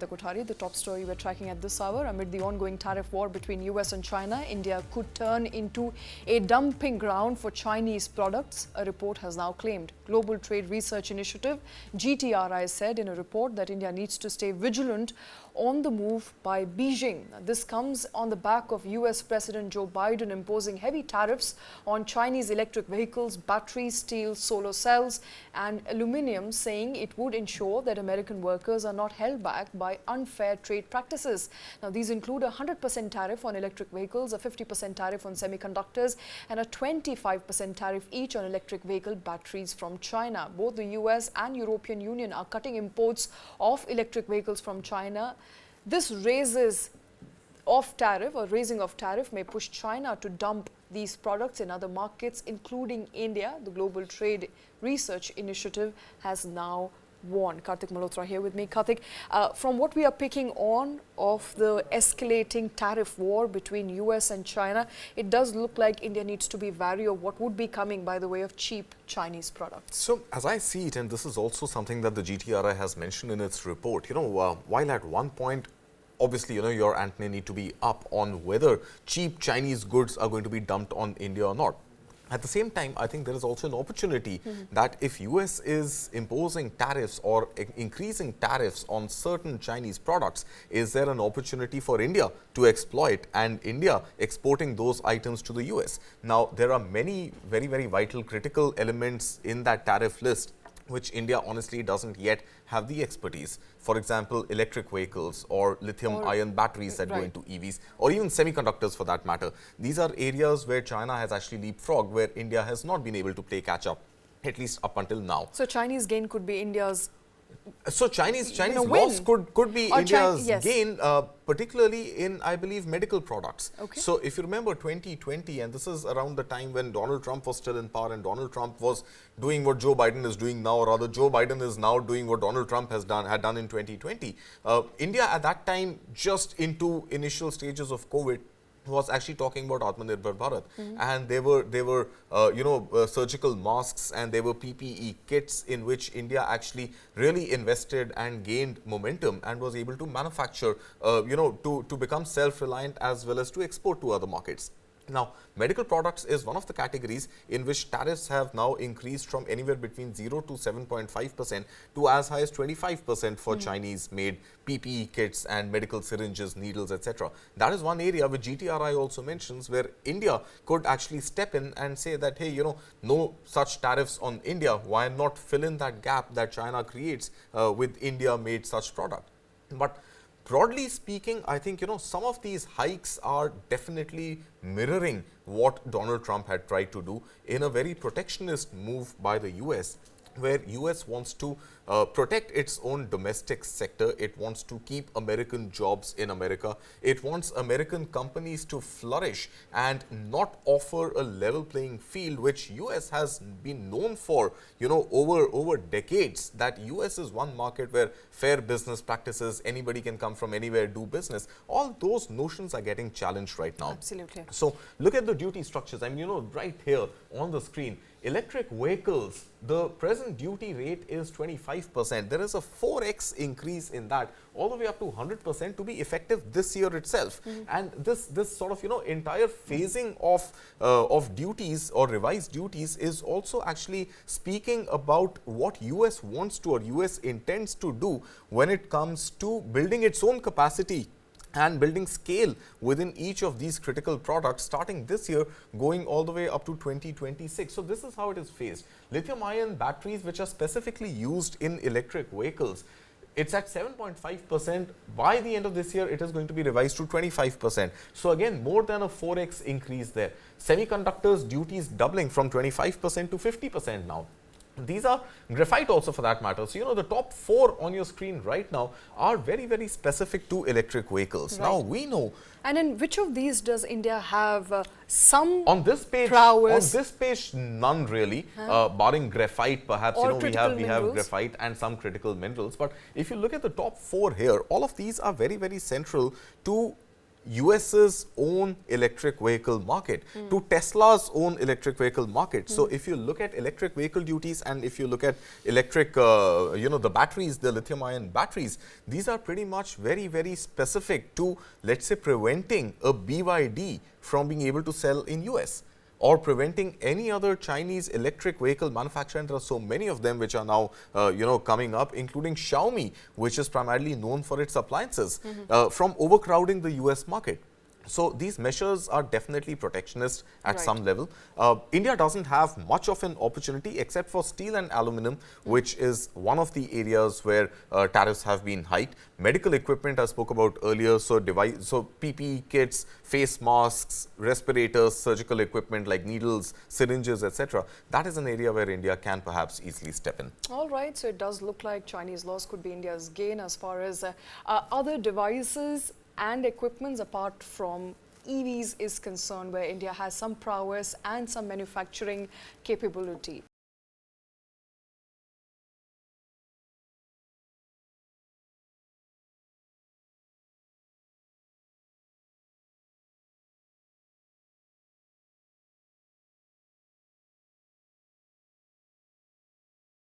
The Kothari, the top story we're tracking at this hour. Amid the ongoing tariff war between US and China, India could turn into a dumping ground for Chinese products, a report has now claimed. Global Trade Research Initiative, GTRI, said in a report that India needs to stay vigilant on the move by Beijing. This comes on the back of US President Joe Biden imposing heavy tariffs on Chinese electric vehicles, batteries, steel, solar cells and aluminium, saying it would ensure that American workers are not held back by unfair trade practices. Now, these include a 100% tariff on electric vehicles, a 50% tariff on semiconductors and a 25% tariff each on electric vehicle batteries from China. Both the US and European Union are cutting imports of electric vehicles from China. This raising of tariff may push China to dump these products in other markets, including India. The Global Trade Research Initiative has now warned. Karthik Malhotra here with me. Karthik, from what we are picking on of the escalating tariff war between US and China, it does look like India needs to be wary of what would be coming by the way of cheap Chinese products. So, as I see it, and this is also something that the GTRI has mentioned in its report, while at one point, obviously, your antennae need to be up on whether cheap Chinese goods are going to be dumped on India or not. At the same time, I think there is also an opportunity that if US is imposing tariffs or increasing tariffs on certain Chinese products, is there an opportunity for India to exploit and India exporting those items to the US? Now, there are many very, very vital critical elements in that tariff list which India honestly doesn't yet have the expertise. For example, electric vehicles or lithium-ion batteries that go into EVs, or even semiconductors for that matter. These are areas where China has actually leapfrogged, where India has not been able to play catch-up, at least up until now. So Chinese gain could be India's. So Chinese loss could be India's gain, particularly in, I believe, medical products. Okay. So if you remember 2020, and this is around the time when Donald Trump was still in power and Donald Trump was doing what Joe Biden is doing now, or rather Joe Biden is now doing what Donald Trump had done in 2020. India at that time, just into initial stages of COVID, was actually talking about Atmanirbhar Bharat, and there were surgical masks and there were PPE kits in which India actually really invested and gained momentum and was able to manufacture, to become self-reliant as well as to export to other markets. Now, medical products is one of the categories in which tariffs have now increased from anywhere between 0 to 7.5% to as high as 25% for Chinese-made PPE kits and medical syringes, needles, etc. That is one area which GTRI also mentions where India could actually step in and say that, hey, no such tariffs on India. Why not fill in that gap that China creates with India-made such product? But broadly speaking, I think, some of these hikes are definitely mirroring what Donald Trump had tried to do in a very protectionist move by the US, where US wants to protect its own domestic sector. It wants to keep American jobs in America. It wants American companies to flourish and not offer a level playing field, which US has been known for, over decades, that US is one market where fair business practices, anybody can come from anywhere, do business. All those notions are getting challenged right now. Absolutely. So look at the duty structures. I mean, right here on the screen, electric vehicles, the present duty rate is 25%. There is a 4x increase in that, all the way up to 100% to be effective this year itself. And this sort of, entire phasing of duties or revised duties is also actually speaking about what US wants to or US intends to do when it comes to building its own capacity and building scale within each of these critical products starting this year, going all the way up to 2026. So this is how it is phased. Lithium-ion batteries, which are specifically used in electric vehicles, it's at 7.5%. By the end of this year, it is going to be revised to 25%. So again, more than a 4x increase there. Semiconductors duties doubling from 25% to 50% now. These are graphite also for that matter. So, the top 4 on your screen right now are very, very specific to electric vehicles. Right. Now, we know. And in which of these does India have some on this page, prowess? On this page, none really, barring graphite perhaps. Or we have graphite and some critical minerals. But if you look at the top 4 here, all of these are very, very central to US's own electric vehicle market, to Tesla's own electric vehicle market. So if you look at electric vehicle duties and if you look at electric, the batteries, the lithium ion batteries, these are pretty much very, very specific to, let's say, preventing a BYD from being able to sell in US, or preventing any other Chinese electric vehicle manufacturer. And there are so many of them which are now, coming up, including Xiaomi, which is primarily known for its appliances, from overcrowding the US market. So these measures are definitely protectionist at some level. India doesn't have much of an opportunity except for steel and aluminum, which is one of the areas where tariffs have been hiked. Medical equipment I spoke about earlier, so PPE kits, face masks, respirators, surgical equipment like needles, syringes, etc. That is an area where India can perhaps easily step in. All right, so it does look like Chinese loss could be India's gain as far as other devices and equipments apart from EVs is concerned, where India has some prowess and some manufacturing capability.